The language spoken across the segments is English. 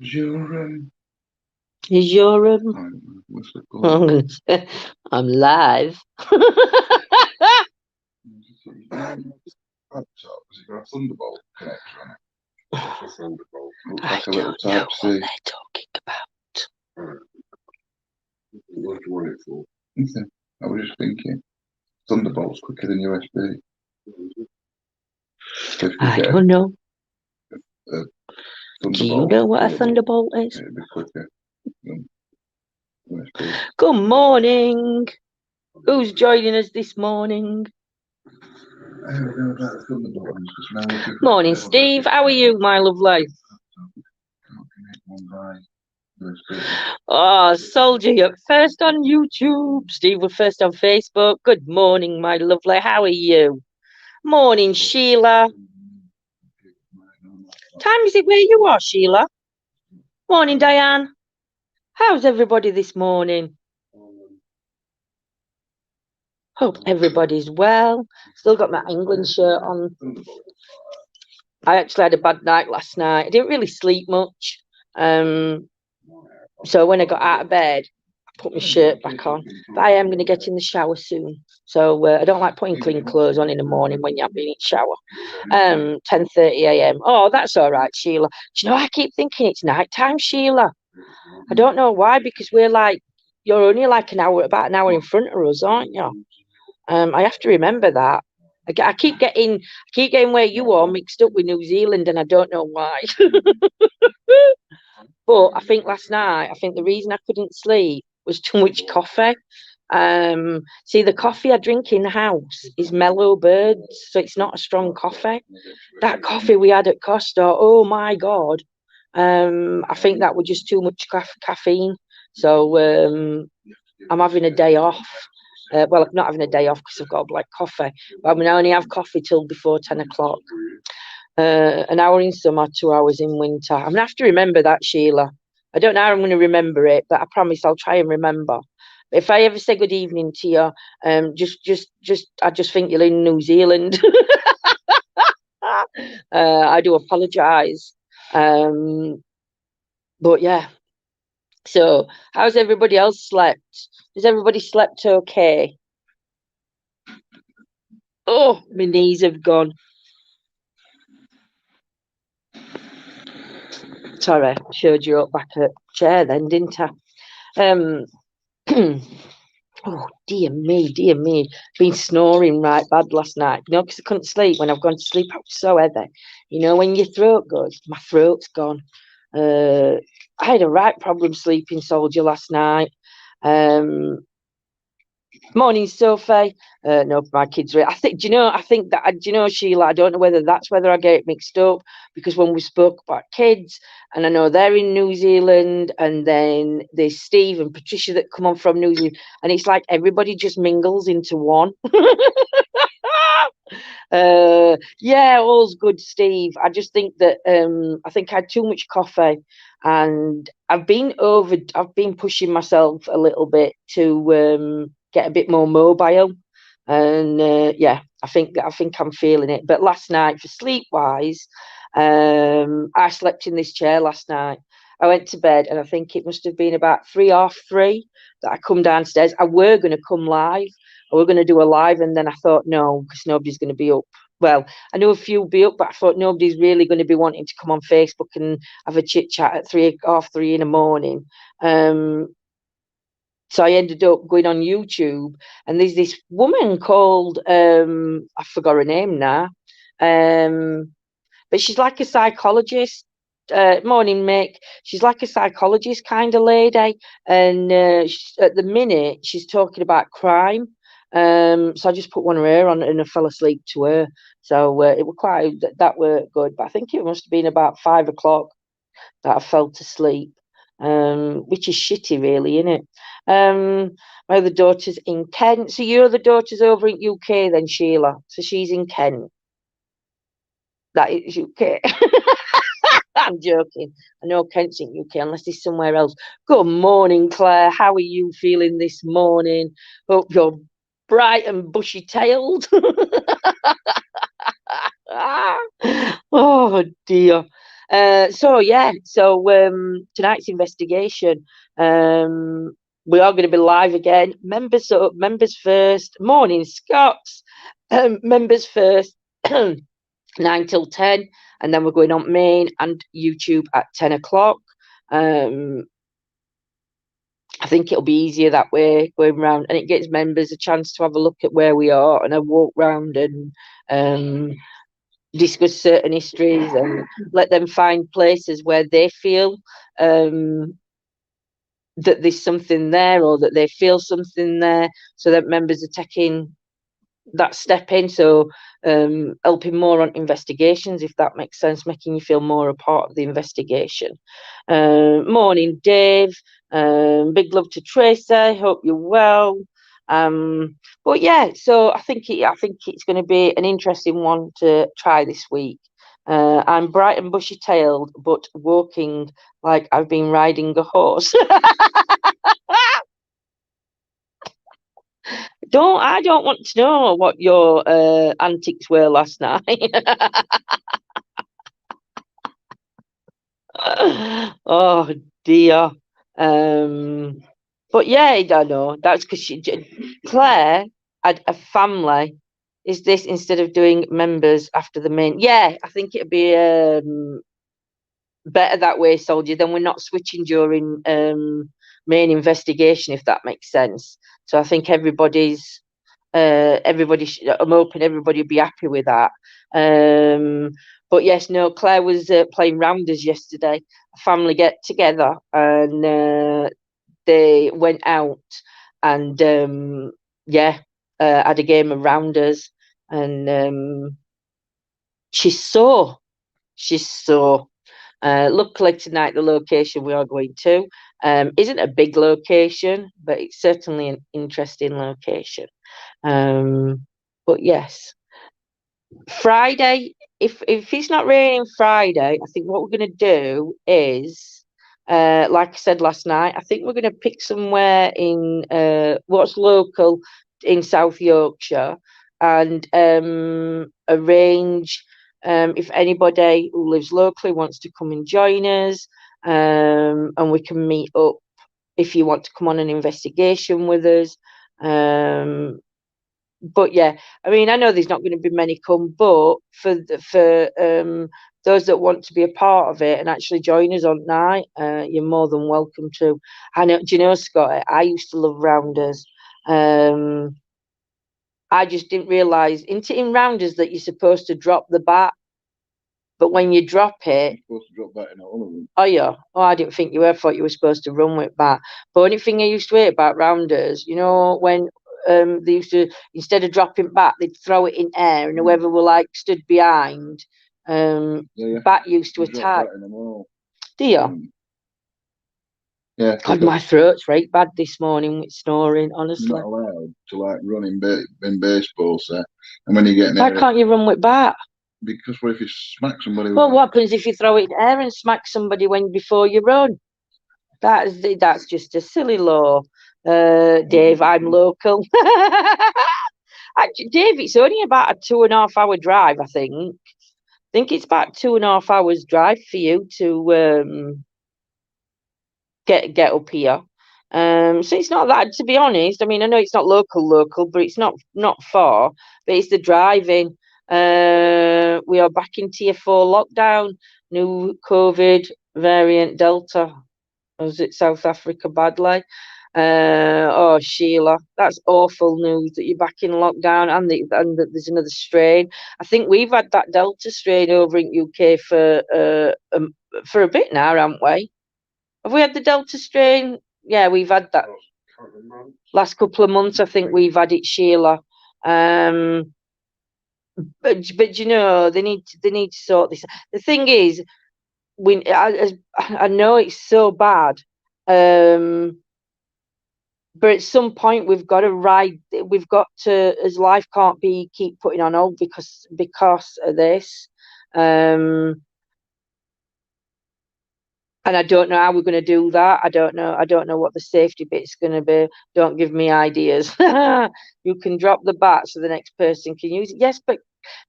Is your Is your what's it called? I'm live. Laptop? Has it got a Thunderbolt connector on it? A Thunderbolt. Looks I like a little don't know Type what C. they're talking about. What do you want it for? Nothing. I was just thinking. Thunderbolt's quicker than USB. So if you I get don't know. a Do you Thunderbolt know what a cable, thunderbolt is? it'd be quicker than USB. Good morning. Who's joining us this morning? I don't know about the Thunderbolt ones because now we're different. Morning, Steve. How are you, my lovely? Can't connect one by USB. Oh, Soldier, you're first on YouTube. Steve, we're first on Facebook. Good morning, my lovely. How are you? Morning, Sheila. Time is it where you are, Sheila? Morning, Diane. How's everybody this morning? Hope everybody's well. Still got my England shirt on. I actually had a bad night last night. I didn't really sleep much. So when I got out of bed, I put my shirt back on. But I am going to get in the shower soon. So I don't like putting clean clothes on in the morning when you have been in the shower. 10:30 a.m. Oh, that's all right, Sheila. Do you know, I keep thinking it's night time, Sheila. I don't know why, because you're only like about an hour in front of us, aren't you? I have to remember that. I keep getting where you are mixed up with New Zealand, and I don't know why. But I think last night, the reason I couldn't sleep was too much coffee. See, the coffee I drink in the house is Mellow Birds, so it's not a strong coffee. That coffee we had at Costa, oh my God. I think that was just too much caffeine. So I'm having a day off. Well, I'm not having a day off because I've got a black coffee. But I'm going to only have coffee till before 10 o'clock. An hour in summer, 2 hours in winter. I'm going to have to remember that, Sheila. I don't know how I'm going to remember it, but I promise I'll try and remember. If I ever say good evening to you, I just think you're in New Zealand. I do apologise. But yeah. So, how's everybody else slept? Has everybody slept okay? Oh, my knees have gone. Sorry, I showed you up back at chair then, didn't I? Oh, dear me. Been snoring right bad last night. You know, because I couldn't sleep. When I've gone to sleep, I was so heavy. You know, when your throat goes, my throat's gone. I had a right problem sleeping, Soldier, last night. Morning, Sophie. No, my kids are. I think. Do you know, Sheila? I don't know whether I get it mixed up because when we spoke about kids, and I know they're in New Zealand, and then there's Steve and Patricia that come on from New Zealand, and it's like everybody just mingles into one. Yeah, all's good, Steve. I just think that I think I had too much coffee, and I've been pushing myself a little bit to get a bit more mobile, and yeah, I think I'm feeling it. But last night, for sleep wise, I slept in this chair last night. I went to bed, and I think it must have been about 3:30 that I come downstairs. I were going to come live. I were going to do a live, and then I thought no, because nobody's going to be up. Well, I knew a few would be up, but I thought nobody's really going to be wanting to come on Facebook and have a chit chat at 3:30 in the morning. So I ended up going on YouTube, and there's this woman called I forgot her name now, but she's like a psychologist. Morning, Mick. She's like a psychologist kind of lady, and at the minute she's talking about crime. So I just put one of her on, and I fell asleep to her. So it was that were good, but I think it must have been about 5 o'clock that I fell to sleep, which is shitty, really, isn't it? My other daughter's in Kent. So your other daughter's over in UK then, Sheila. So she's in Kent. That is UK. I'm joking. I know Kent's in UK unless it's somewhere else. Good morning, Claire. How are you feeling this morning? Hope you're bright and bushy-tailed. Oh, dear. So yeah, so tonight's investigation. We are going to be live again. Members first. Morning, Scots. Members first. 9 till 10, and then we're going on main and YouTube at 10 o'clock. I think it'll be easier that way going round, and it gives members a chance to have a look at where we are and a walk round and discuss certain histories and let them find places where they feel that there's something there, or that they feel something there, so that members are taking that step in. So helping more on investigations, if that makes sense, making you feel more a part of the investigation. Morning, Dave. Big love to Tracy. Hope you're well. But yeah, so I think it's going to be an interesting one to try this week. I'm bright and bushy tailed, but walking like I've been riding a horse. I don't want to know what your antics were last night. Oh dear. But yeah, I don't know. That's because Claire had a family. Is this instead of doing members after the main? Yeah, I think it'd be better that way, Soldier. Then we're not switching during main investigation, if that makes sense. So I think I'm hoping everybody will be happy with that. But yes, no, Claire was playing rounders yesterday, a family get together, and they went out and had a game of rounders, and she's sore. Luckily tonight the location we are going to isn't a big location, but it's certainly an interesting location. But yes, Friday, if it's not raining Friday, I think what we're going to do is, like I said last night, I think we're going to pick somewhere in what's local in South Yorkshire, and arrange if anybody who lives locally wants to come and join us, and we can meet up if you want to come on an investigation with us. But yeah, I mean, I know there's not going to be many come, but for those that want to be a part of it and actually join us on night, you're more than welcome to. I know, do you know, Scott, I used to love rounders. I just didn't realise in rounders that you're supposed to drop the bat, but when you drop it, You're supposed to drop that in all of them. oh yeah, oh, I didn't think you were. I thought you were supposed to run with bat. But only thing I used to hate about rounders, you know, when they used to, instead of dropping back, they'd throw it in air, and whoever were like stood behind, bat used to attack. Do you? Yeah. God, my throat's right bad this morning with snoring, honestly. You're not allowed to like run in baseball, set. And when you get in Why can't you run with bat? Because what if you smack somebody? Well, what happens if you throw it in air and smack somebody before you run? That's just a silly law. Dave, I'm local. Actually, Dave, it's only about a 2.5 hour drive, I think. I think it's about 2.5 hours drive for you to get up here. So it's not that, to be honest. I mean, I know it's not local, but it's not far. But it's the driving. We are back in tier 4 lockdown. New COVID variant Delta. Was it South Africa badly? Oh, Sheila, that's awful news that you're back in lockdown and that there's another strain. I think we've had that Delta strain over in UK for a bit now, haven't we? Have we had the Delta strain? Yeah, we've had that. Last couple of months, I think we've had it, Sheila. But you know, they need to sort this. The thing is, I know it's so bad, but at some point we've got to ride. We've got to, as life can't keep putting on hold because of this. And I don't know how we're going to do that. I don't know what the safety bit's going to be. Don't give me ideas. You can drop the bat so the next person can use it. Yes, but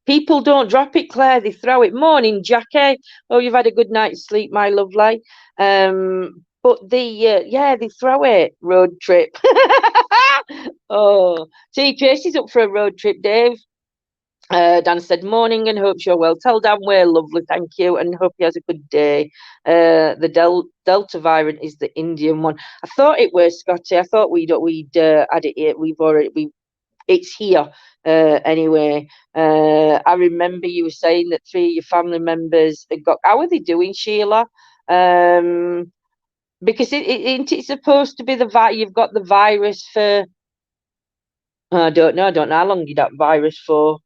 People don't drop it, Claire. They throw it. Morning, Jackie. Oh, you've had a good night's sleep, my lovely. But they throw it. Road trip. Oh, see, Tracy's up for a road trip, Dave. Dan said, morning and hope you're well. Tell Dan we're lovely, thank you, and hope he has a good day. The Delta variant is the Indian one. I thought it was, Scotty. I thought we'd had it here. It's here anyway. I remember you were saying that 3 of your family members had got. How are they doing, Sheila? Because it's supposed to be you've got the virus for. I don't know how long you that virus for.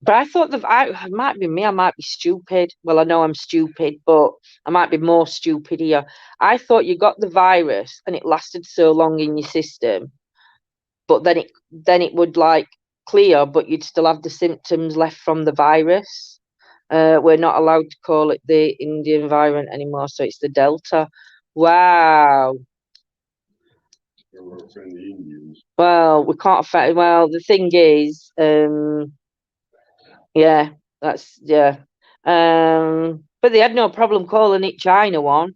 But I thought it might be me. I might be stupid. Well, I know I'm stupid, but I might be more stupid here. I thought you got the virus and it lasted so long in your system, but then it would like clear, but you'd still have the symptoms left from the virus. We're not allowed to call it the Indian variant anymore, so it's the Delta. Wow. Well, we can't affect. Well, the thing is, yeah, but they had no problem calling it China one.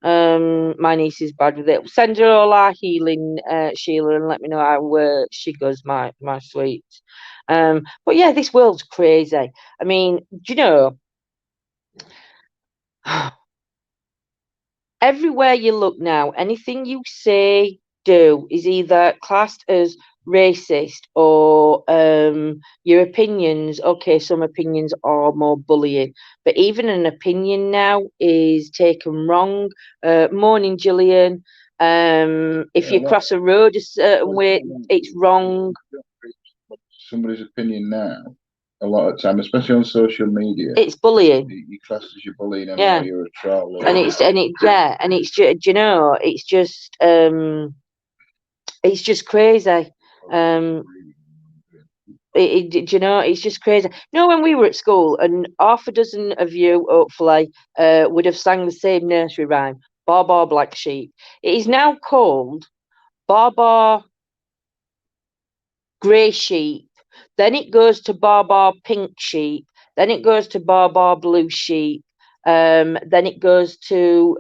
My niece is bad with it. Send her all our healing, Sheila, and let me know how she goes, my sweet. But yeah, this world's crazy. I mean, do you know? Everywhere you look now, anything you say, do is either classed as racist or your opinions. Okay, some opinions are more bullying, but even an opinion now is taken wrong. Morning, Gillian. If you cross a road a certain way, it's wrong. Somebody's opinion now, a lot of time, especially on social media, it's bullying. You class as you're bullying, and yeah, you're a troll. And it's you know, it's just crazy. You know, it's just crazy. You know, when we were at school, and half a dozen of you, hopefully, would have sang the same nursery rhyme, Bar Bar Black Sheep. It is now called Bar Bar Grey Sheep. Then it goes to Bar Bar Pink Sheep. Then it goes to Bar Bar Blue Sheep. Then it goes to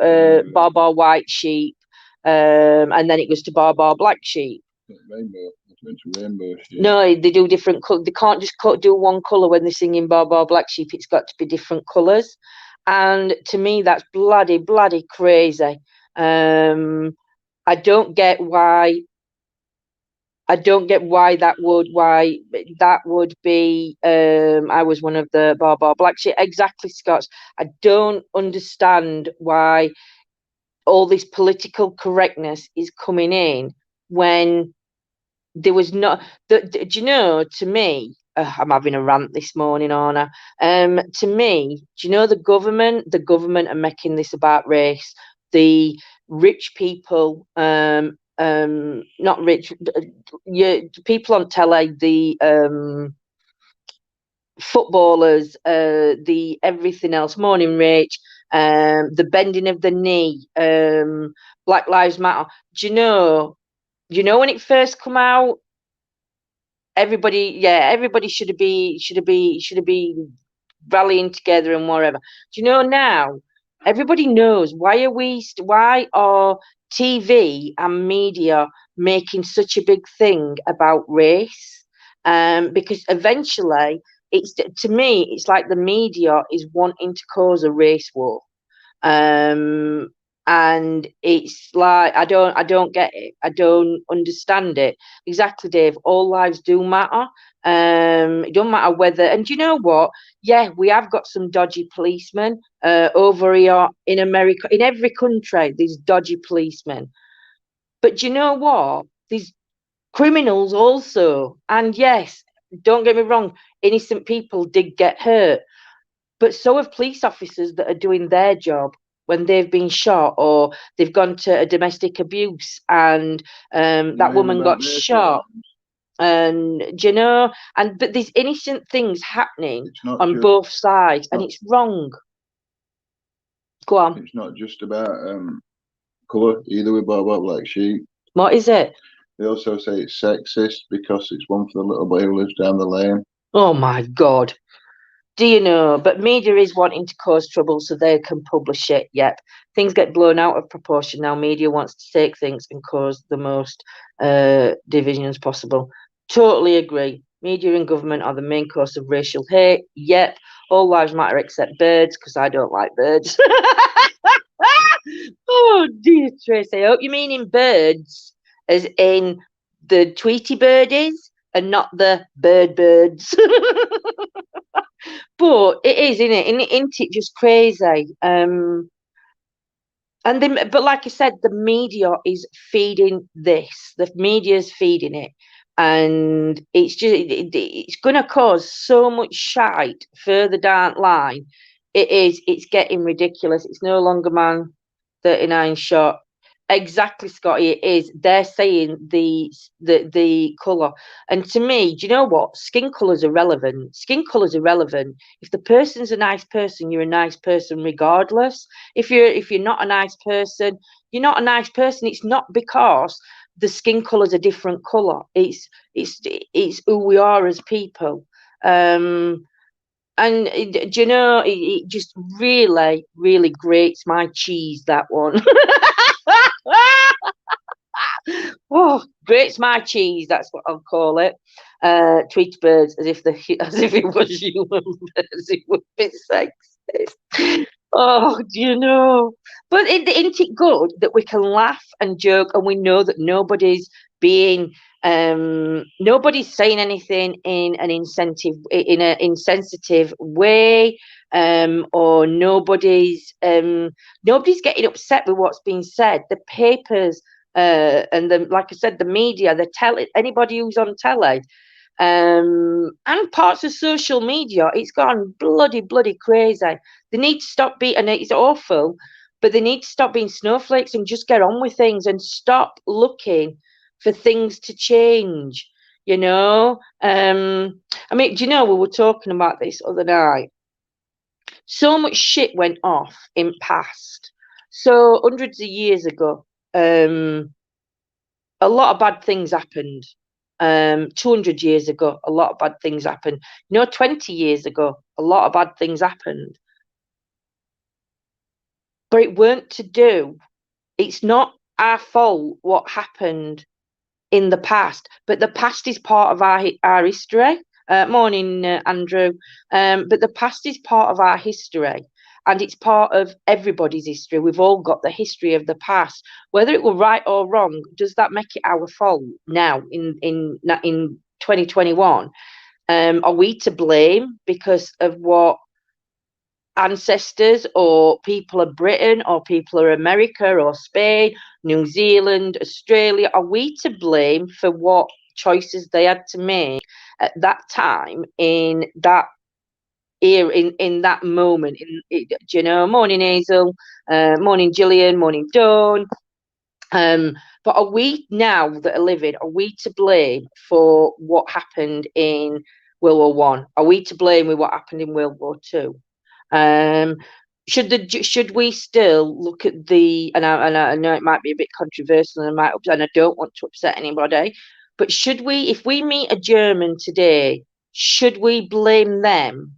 Bar Bar White Sheep. And then it goes to Bar Bar Black Sheep. Rainbow sheep. No, they do different colours. They can't just do one colour when they're singing Bar Bar Black Sheep. It's got to be different colours. And to me, that's bloody crazy. I don't get why that would be. I was one of the Bar Bar Black Sheep. Exactly, Scots. I don't understand why all this political correctness is coming in when there was not. Do you know? To me, I'm having a rant this morning, aren't I? To me, do you know the government are making this about race. The rich people, not rich, people on telly, the footballers, the everything else, morning rich, the bending of the knee, Black Lives Matter. Do you know when it first come out, everybody should be rallying together and whatever. Do you know now? Everybody knows why are TV and media making such a big thing about race? Because eventually, to me, it's like the media is wanting to cause a race war. And it's like I don't get it. I don't understand it. Exactly, Dave. All lives do matter. It don't matter whether. And you know what? Yeah, we have got some dodgy policemen over here in America. In every country, there's dodgy policemen. But you know what? These criminals also. And yes, don't get me wrong. Innocent people did get hurt, but so have police officers that are doing their job when they've been shot or they've gone to a domestic abuse and that woman got shot. And you know, but there's innocent things happening on both sides, and it's wrong. Go on. It's not just about colour either with Bar Bar Black Sheep. What is it? They also say it's sexist because it's one for the little boy who lives down the lane. Oh my God. Do you know? But media is wanting to cause trouble so they can publish it. Yep. Things get blown out of proportion now. Media wants to take things and cause the most divisions possible. Totally agree. Media and government are the main cause of racial hate. Yep. All lives matter except birds, because I don't like birds. Oh dear, Tracy. I hope you mean in birds, as in the Tweety birdies and not the birds. But it is, isn't it? Isn't it just crazy? And then, but like I said, the media is feeding this. The media is feeding it, and it's just it's going to cause so much shite further down the line. It is. It's getting ridiculous. It's no longer man 39 shot. Exactly, Scotty. It is. They're saying the colour, and to me, do you know what? Skin colours are relevant. Skin colours are relevant. If the person's a nice person, you're a nice person regardless. If you're not a nice person, you're not a nice person. It's not because the skin colour's a different colour. It's who we are as people. And do you know, it just really, really grates my cheese, that one. Oh, grates my cheese, that's what I'll call it. Tweet birds as if it was human birds, it would be sexist. Oh, do you know? But isn't it good that we can laugh and joke and we know that nobody's saying anything in an insensitive way, or nobody's getting upset with what's being said. The papers, and like I said, the media, anybody who's on telly, and parts of social media, it's gone bloody crazy. They need to stop being, and it's awful, but they need to stop being snowflakes and just get on with things and stop looking for things to change. I mean, do you know, we were talking about this other night. So much shit went off in past. So hundreds of years ago, a lot of bad things happened. 200 years ago, a lot of bad things happened. 20 years ago, a lot of bad things happened. But it weren't to do. It's not our fault what happened in the past, but the past is part of our history. Morning, Andrew. But the past is part of our history, and it's part of everybody's history. We've all got the history of the past, whether it were right or wrong. Does that make it our fault now in 2021? Are we to blame because of what ancestors or people of Britain or people of America or Spain, New Zealand, Australia, are we to blame for what choices they had to make at that time in that era, in that moment? Morning Hazel, morning Gillian, morning Dawn. But are we now that are living, are we to blame for what happened in World War One? Are we to blame with what happened in World War Two? Should we still look at and I know it might be a bit controversial and I don't want to upset anybody, but should we, if we meet a German today, should we blame them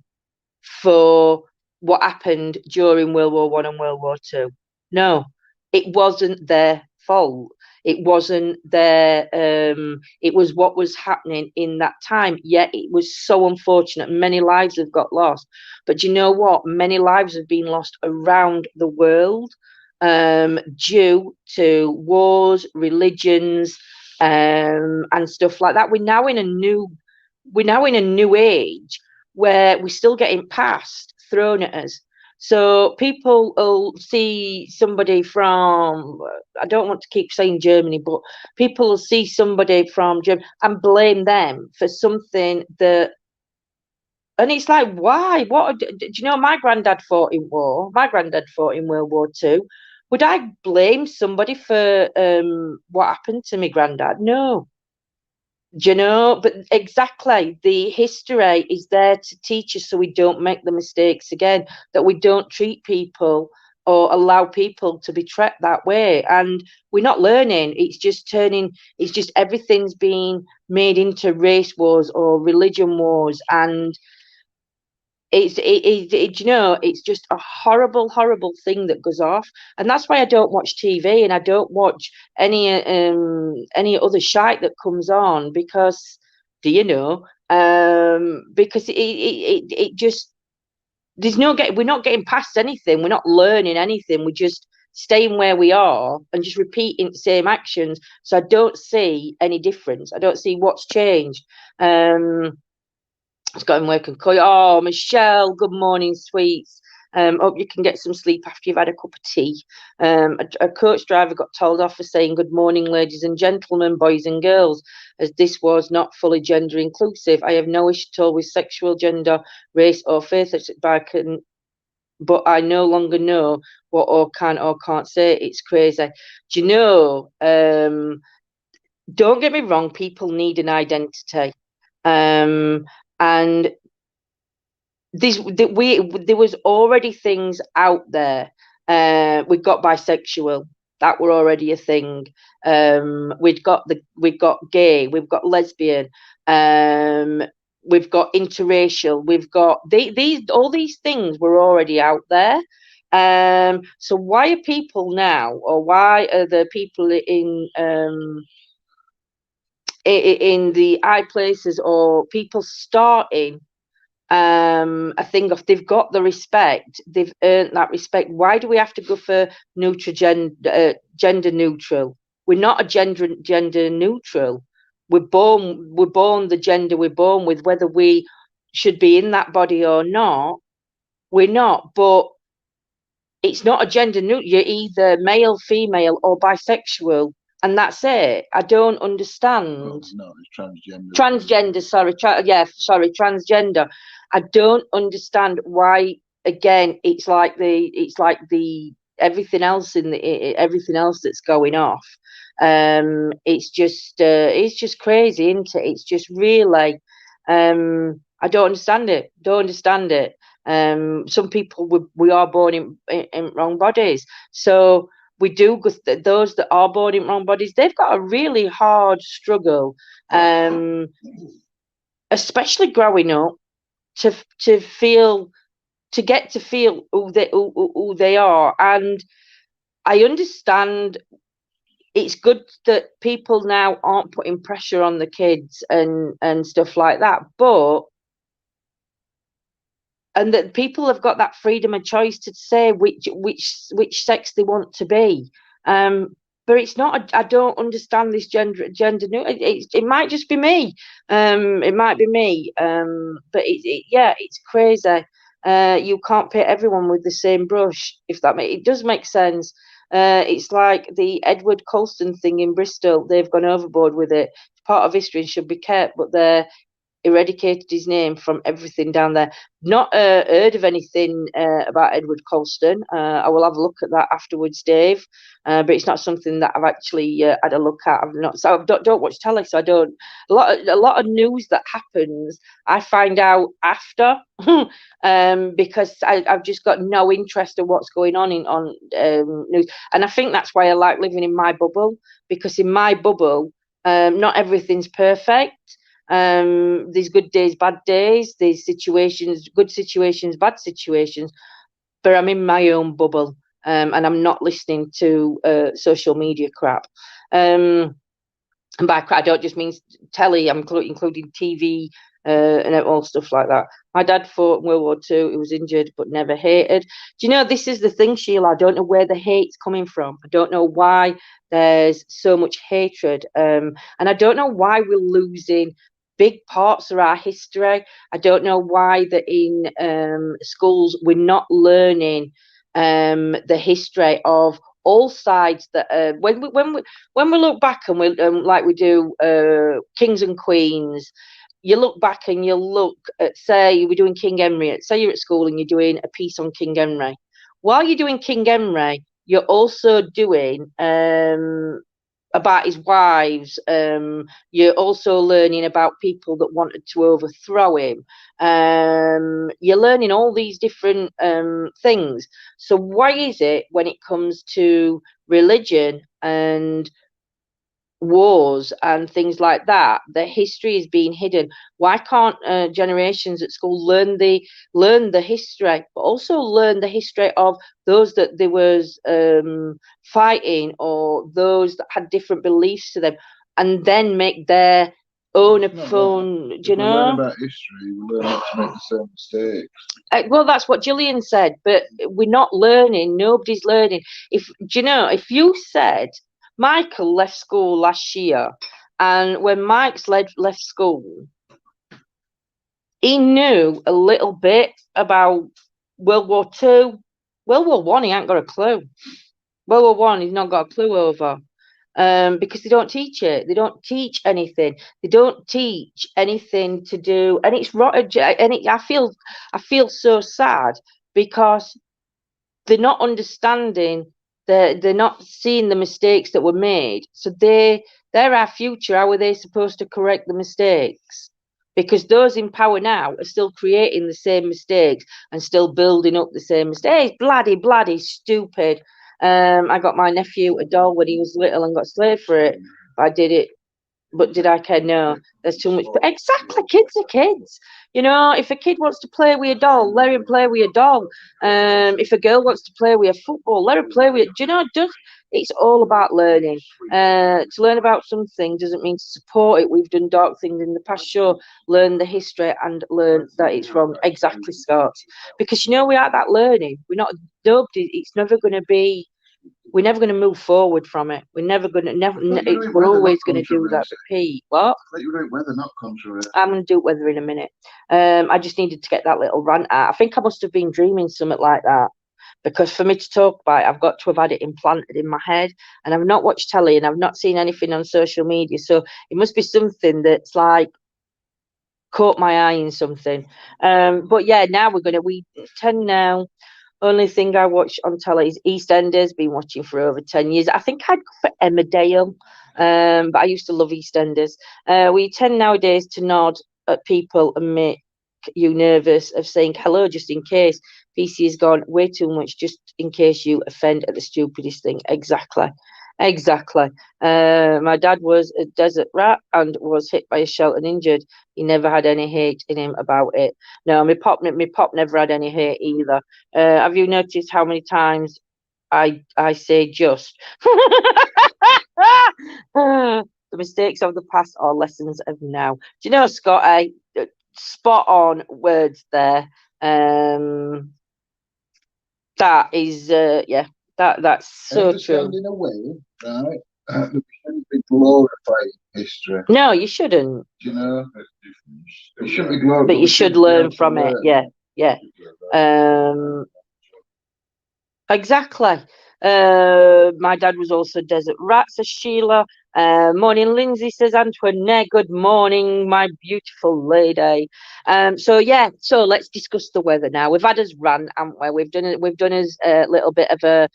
for what happened during World War One and World War Two? No, it wasn't their fault. It wasn't their it was what was happening in that time. Yet it was so unfortunate. Many lives have got lost. But you know what? Many lives have been lost around the world due to wars, religions, and stuff like that. We're now in a new age where we're still getting past thrown at us. So people will see somebody from, I don't want to keep saying Germany, but people will see somebody from Germany and blame them for something that, and it's like, why? What? Do you know, my granddad fought in war. My granddad fought in World War Two. Would I blame somebody for what happened to my granddad? No. But exactly, the history is there to teach us so we don't make the mistakes again, that we don't treat people or allow people to be treated that way. And we're not learning. It's just everything's being made into race wars or religion wars. And it's just a horrible, horrible thing that goes off. And that's why I don't watch TV, and I don't watch any other shite that comes on, because because it just, we're not getting past anything. We're not learning anything. We're just staying where we are and just repeating the same actions. So I don't see any difference. I don't see what's changed. It's got him working. Oh, Michelle, good morning, sweets. Hope you can get some sleep after you've had a cup of tea. A coach driver got told off for saying good morning, ladies and gentlemen, boys and girls, as this was not fully gender inclusive. I have no issue at all with sexual, gender, race or faith, but I no longer know what or can or can't say. It's crazy. Do you know, don't get me wrong, people need an identity. And there was already things out there. We've got bisexual, that were already a thing. We've got gay, we've got lesbian, we've got interracial, we've got all these things were already out there. So why are people now, or why are the people in the high places, or people starting a thing of, they've got the respect, they've earned that respect? Why do we have to go for gender neutral? We're not a gender neutral. We're born the gender we're born with, whether we should be in that body or not. We're not, but it's not a gender neutral. You're either male, female, or bisexual, and that's it. I don't understand. No, it's transgender. Transgender, sorry. Transgender. I don't understand why. Again, it's like the everything else everything else that's going off. It's just crazy, isn't it? It's just really, I don't understand it. Some people, we are born in wrong bodies, so we do. Those that are born in wrong bodies, they've got a really hard struggle, especially growing up, to get to feel who they are. And I understand it's good that people now aren't putting pressure on the kids and stuff like that, and that people have got that freedom of choice to say which sex they want to be. But it's not. I don't understand this gender new. It might just be me. It might be me. But it's crazy. You can't paint everyone with the same brush. If it does make sense. It's like the Edward Colston thing in Bristol. They've gone overboard with it. It's part of history and should be kept, but they're eradicated his name from everything down there. Not heard of anything about Edward Colston. I will have a look at that afterwards, Dave. But it's not something that I've actually had a look at. I've not. So I don't watch telly, so I don't. A lot of news that happens, I find out after, because I've just got no interest in what's going on news. And I think that's why I like living in my bubble, because in my bubble, not everything's perfect. There's good days, bad days, there's situations, good situations, bad situations, but I'm in my own bubble, and I'm not listening to social media crap. And by crap, I don't just mean telly, I'm including TV and all stuff like that. My dad fought in World War II. He was injured but never hated. Do you know, this is the thing, Sheila, I don't know where the hate's coming from. I don't know why there's so much hatred, and I don't know why we're losing big parts of our history. I don't know why that in schools we're not learning the history of all sides. That when we look back and we like we do kings and queens, you look back and you look at, say we're doing King Henry. Say you're at school and you're doing a piece on King Henry. While you're doing King Henry, you're also doing about his wives. You're also learning about people that wanted to overthrow him. You're learning all these different things. So why is it when it comes to religion and wars and things like that, the history is being hidden? Why can't generations at school learn the history, but also learn the history of those that they was fighting, or those that had different beliefs to them, and then make their own phone? Do you know? We learn about history, we learn not to make the same mistakes. Well, that's what Gillian said, but we're not learning. Nobody's learning. Do you know, if you said Michael left school last year, and when Mike's left school, he knew a little bit about World War II. World War One, he ain't got a clue. World War One, he's not got a clue over. Because they don't teach it. They don't teach anything. They don't teach anything to do, and it's rotten. And I feel so sad, because they're not understanding. They're not seeing the mistakes that were made. So they're our future. How are they supposed to correct the mistakes? Because those in power now are still creating the same mistakes and still building up the same mistakes. Bloody stupid. I got my nephew a doll when he was little and got slaved for it. I did it. But did I care? No, there's too much. But exactly, kids are kids. You know, if a kid wants to play with a doll, let him play with a doll. If a girl wants to play with a football, let her play with it. Do you know, it's all about learning. To learn about something doesn't mean to support it. We've done dark things in the past. Sure, learn the history and learn that it's wrong. Exactly, Scott. Because, you know, we are that learning. We're not, nobody, it's never going to be, we're never going to move forward from it. We're never going to, we're always going to do that repeat. What? I thought you were doing weather, not contrary. I'm going to do weather in a minute. I just needed to get that little rant out. I think I must have been dreaming something like that, because for me to talk about it, I've got to have had it implanted in my head, and I've not watched telly, and I've not seen anything on social media. So it must be something that's like caught my eye in something. But yeah, now we 10 now. Only thing I watch on telly is EastEnders. Been watching for over 10 years. I think I'd go for Emmerdale, but I used to love EastEnders. We tend nowadays to nod at people and make you nervous of saying hello just in case. PC has gone way too much just in case you offend at the stupidest thing. Exactly. My dad was a desert rat and was hit by a shell and injured. He never had any hate in him about it. No, my pop never had any hate either. Have you noticed how many times I say just? The mistakes of the past are lessons of now. Do you know, Scott? Spot on words there. That is, yeah. That's so true. In a way, right? We shouldn't be glorifying history. No, you shouldn't. Do you know? It shouldn't be glorified. But you should learn from it. Yeah. Exactly. My dad was also a desert rat, says Sheila. Morning, Lindsay, says Antoinette. Good morning, my beautiful lady. So let's discuss the weather now. We've had us rant, haven't we? We've done us a little bit of a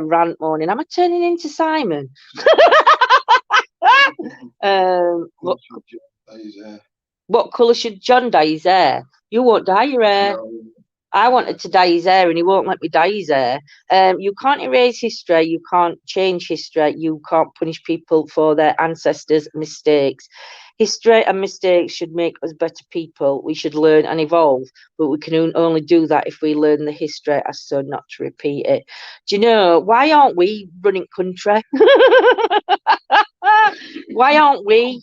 rant morning. Am I turning into Simon? What colour should John dye his hair? You won't dye your hair. I wanted to dye his hair and he won't let me dye his hair. You can't erase history. You can't change history. You can't punish people for their ancestors' mistakes. History and mistakes should make us better people. We should learn and evolve, but we can only do that if we learn the history as so not to repeat it. Do you know, why aren't we running country? Why aren't we?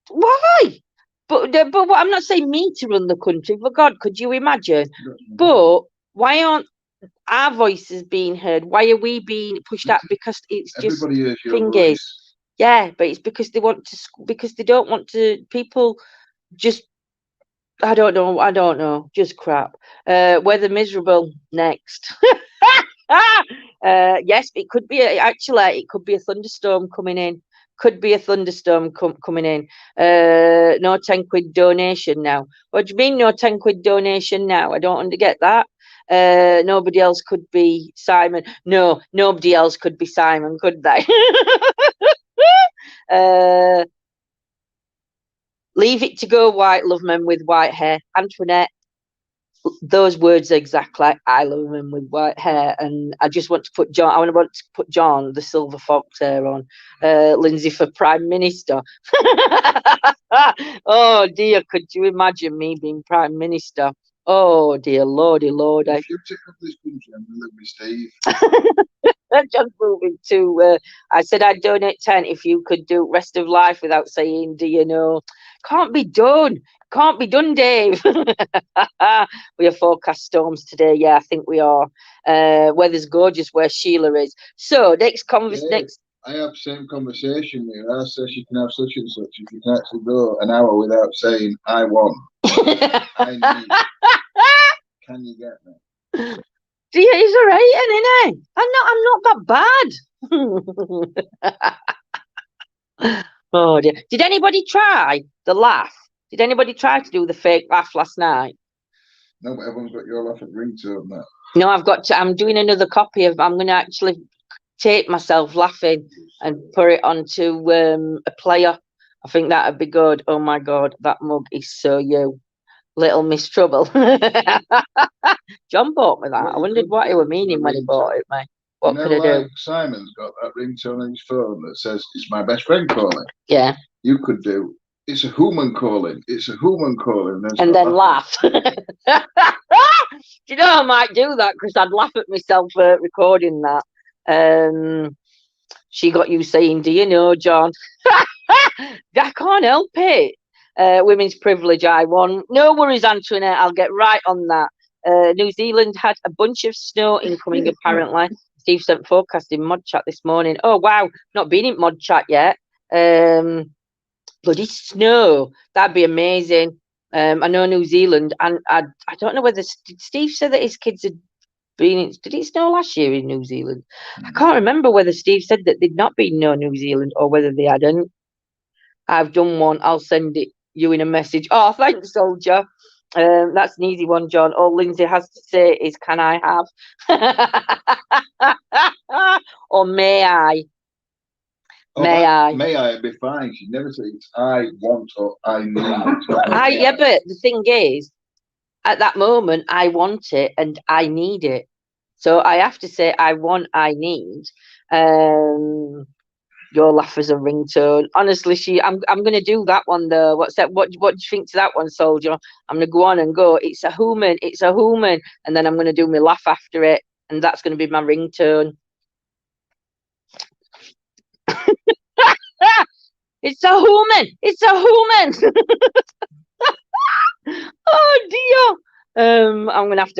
Why? But what, I'm not saying me to run the country, but God, could you imagine? But why aren't our voices being heard? Why are we being pushed out? Because it's just thingy. Yeah, but it's because they want to, because they don't want to. People just, I don't know, just crap. Weather miserable next. Yes, it could be it could be a thunderstorm coming in. Could be a thunderstorm coming in. No 10 quid donation now. What do you mean no 10 quid donation now? I don't get that. Nobody else could be Simon. No, nobody else could be Simon, could they? Leave it to go white, love men with white hair. Antoinette, those words exactly. I love men with white hair, and I just want to put John. I want to put John the silver fox hair on. Lindsay for Prime Minister. Oh dear, could you imagine me being Prime Minister? Oh dear, lordy, lordy. If you take up this country, I'm gonna live with Steve. Just moving to. I said I'd donate 10 if you could do rest of life without saying, do you know? Can't be done. Can't be done, Dave. We are forecast storms today. Yeah, I think we are. Weather's gorgeous where Sheila is. So next next. I have the same conversation with her. I say she can have such and such. If you can actually go an hour without saying I want, I need. Can you get me? He's all right, isn't he? I'm not that bad. Oh dear. Did anybody try the laugh? Did anybody try to do the fake laugh last night? No, but everyone's got your laugh at ringtone now. No, I'm doing another copy of. I'm going to actually tape myself laughing and put it onto a player. I think that'd be good. Oh my God, that mug is so you. Little Miss Trouble. John bought me that. I wondered what he were meaning when he bought it, mate. What could I do? Simon's got that ringtone on his phone that says, "It's my best friend calling." Yeah. You could do, "It's a human calling. It's a human calling." And then laugh. Do you know, I might do that because I'd laugh at myself for recording that. She got you saying, "Do you know, John?" I can't help it. Women's privilege, I won. No worries, Antoinette. I'll get right on that. New Zealand had a bunch of snow incoming, apparently. Steve sent forecast in Mod Chat this morning. Oh, wow. Not been in Mod Chat yet. Bloody snow. That'd be amazing. I know New Zealand, and I don't know whether Steve said that his kids had been in. Did it snow last year in New Zealand? I can't remember whether Steve said that they'd not been no New Zealand or whether they hadn't. I've done one. I'll send it you in a message. Oh, thanks, soldier. That's an easy one, John. All Lindsay has to say is, "Can I have?" Or may I? May I? May I be fine. She never says I want or I need. Yeah, but the thing is, at that moment, I want it and I need it. So I have to say I want, I need. Your laugh as a ringtone. Honestly, I'm gonna do that one though. What's that? What do you think to that one, soldier? I'm gonna go on and go, "It's a human, it's a human," and then I'm gonna do my laugh after it, and that's gonna be my ringtone. It's a human, it's a human. Oh dear. I'm gonna have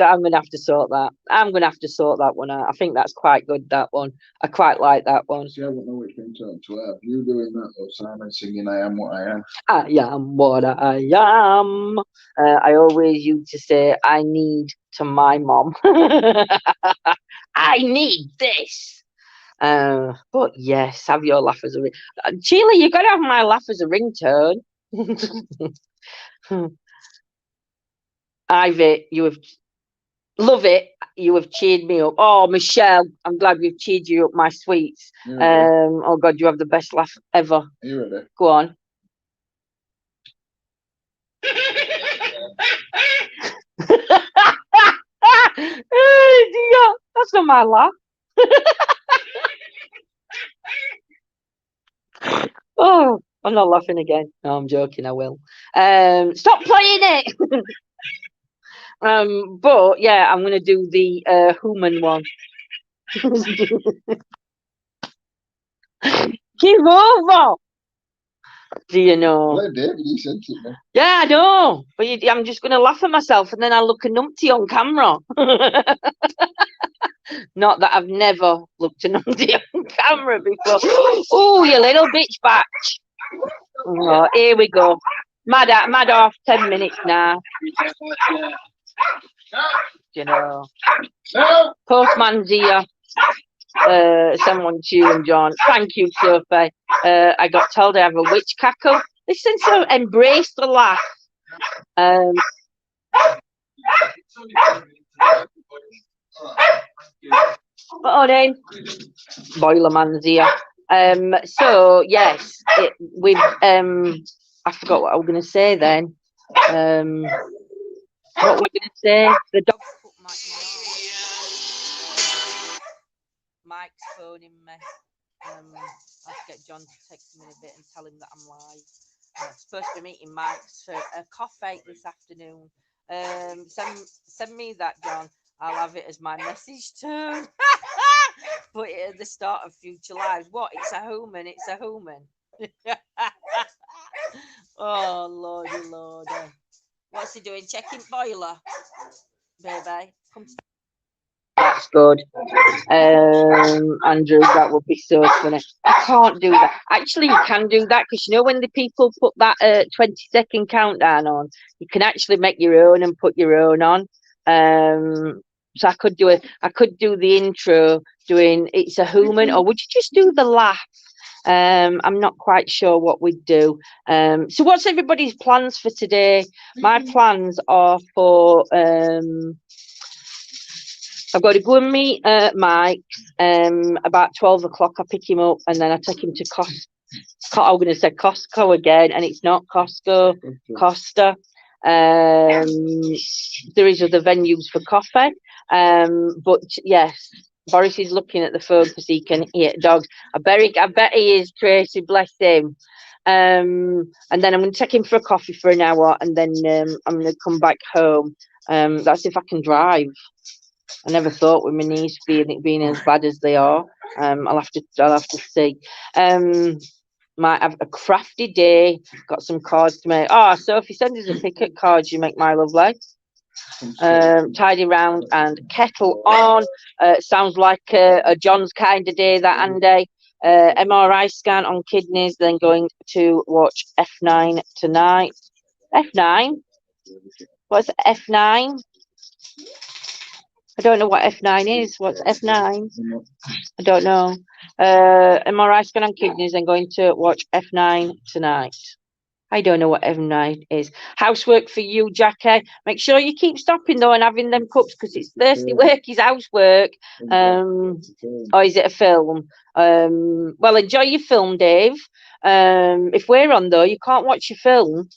to sort that. I'm gonna have to sort that one out. I think that's quite good, that one. I quite like that one. See, I don't know which ringtone to have. You doing that or Simon singing "I am what I am"? I am what I am. I always used to say I need to my mom. I need this. But yes, have your laugh as a ring. Sheila, you gotta have my laugh as a ringtone. Ivy, you have love it. You have cheered me up. Oh, Michelle, I'm glad we've cheered you up, my sweets. Oh God, you have the best laugh ever. Are you ready? Go on. Oh dear, that's not my laugh. Oh, I'm not laughing again. No, I'm joking. I will. Stop playing it. But yeah, I'm gonna do the human one. Give over. Do you know? Well, David, he sent it, man. Yeah, I know. But I'm just gonna laugh at myself, and then I look a numpty on camera. Not that I've never looked a numpty on camera before. Oh, you little bitch batch. Oh, here we go. Mad off 10 minutes now. You know. Postman's here. Someone to you and John. Thank you, Sophie. I got told I have a witch cackle. Listen, so embrace the laugh. Morning. Boiler man's here. So yes, we've I forgot what I was going to say then. What we're going to say? The dog put Mike's phoning me. I'll have to get John to text him in a bit and tell him that I'm live. I'm supposed to be meeting Mike's for a coffee this afternoon. Send me that, John. I'll have it as my message too. Put it at the start of future lives. What? It's a human. It's a human. Oh, Lordy, Lordy. What's he doing? Checking boiler, baby. Come to... That's good. Andrew, that would be so funny. I can't do that. Actually, you can do that because you know when the people put that 20-second countdown on, you can actually make your own and put your own on. So I could do it. I could do the intro doing "It's a Human," or would you just do the laugh? I'm not quite sure what we'd do. So what's everybody's plans for today? My plans are for I've got to go and meet Mike about 12 o'clock. I pick him up and then I take him to I'm going to say Costco again, and it's not Costco, Costa. There is other venues for coffee. But yes, Boris is looking at the phone because he can hear dogs. I bet he is, Tracy, bless him. And then I'm going to take him for a coffee for an hour, and then I'm going to come back home. That's if I can drive. I never thought with my knees being as bad as they are. I'll have to see. Might have a crafty day. Got some cards to make. Oh, Sophie, send us a picket card. You make my lovely. Tidy round and kettle on. Sounds like a John's kind of day, that Andy. MRI scan on kidneys, then going to watch F9 tonight. F9? What's F9? I don't know what F9 is. What's F9? I don't know. MRI scan on kidneys, then going to watch F9 tonight. I don't know what F9 is. Housework for you, Jackie. Make sure you keep stopping though and having them cups because it's thirsty work, is housework. Or is it a film? Well, enjoy your film, Dave. If we're on though, you can't watch your film.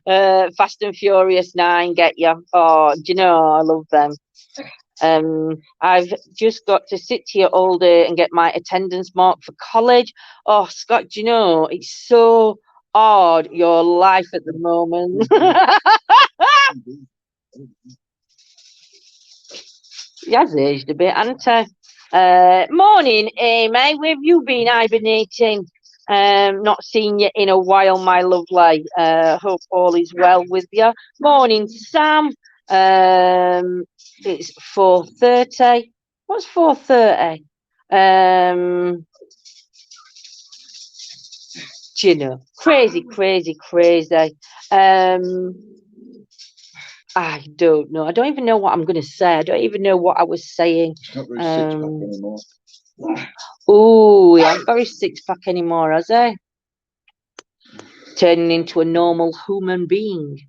Fast and Furious 9, get you. Oh, do you know, I love them. I've just got to sit here all day and get my attendance mark for college. Oh, Scott, do you know, it's so odd, your life at the moment. He has aged a bit, hasn't he? Morning, Amy. Where have you been hibernating? Not seen you in a while, my lovely. Hope all is well with you. Morning, Sam. It's 4:30. What's 4:30? Do you know? Crazy. I don't know. I don't even know what I'm going to say. I don't even know what I was saying. Oh, he hasn't got his six-pack anymore, has he? Turning into a normal human being.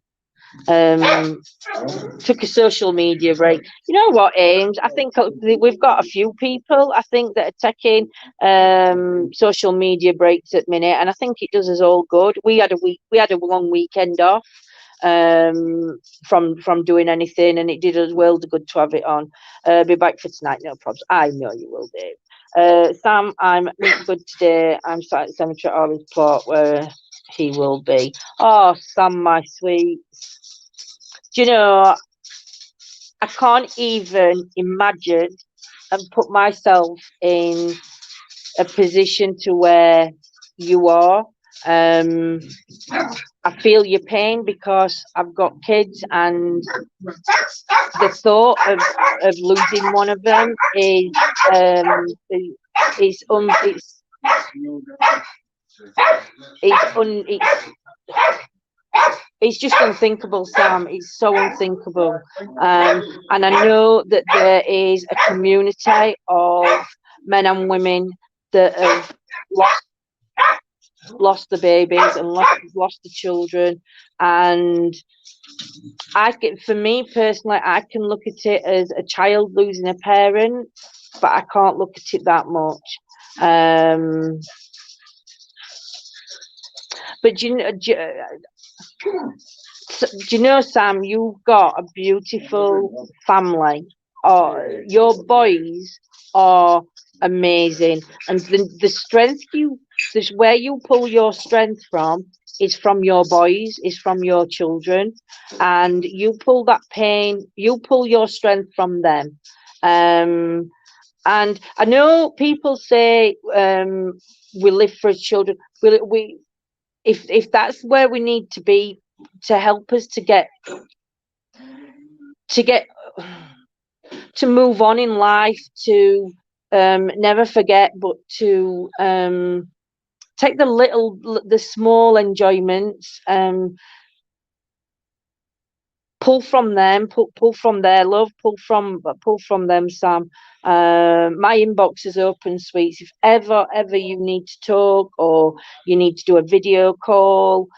Took a social media break. You know what, Ames? I think we've got a few people, I think, that are taking social media breaks at minute, and I think it does us all good. We had a long weekend off from doing anything, and it did us world of good to have it on. Be back for tonight, no problems. I know you will, Dave. Sam, I'm good today. I'm sat at the cemetery at Orange Plot where he will be. Oh, Sam, my sweet. Do you know, I can't even imagine and put myself in a position to where you are. I feel your pain because I've got kids, and the thought of losing one of them is it's just unthinkable, Sam. It's so unthinkable. And I know that there is a community of men and women that have lost. lost the babies and lost the children, and for me personally, I can look at it as a child losing a parent, but I can't look at it that much. But do you know, Sam, you've got a beautiful family. Your boys are amazing, and the strength where you pull your strength from is from your boys, is from your children, and you pull your strength from them. And I know people say we live for children. If that's where we need to be to help us to get to move on in life, to never forget, but to take the small enjoyments, pull from them, pull from their love, pull from them, Sam. My inbox is open, sweets. If ever you need to talk or you need to do a video call,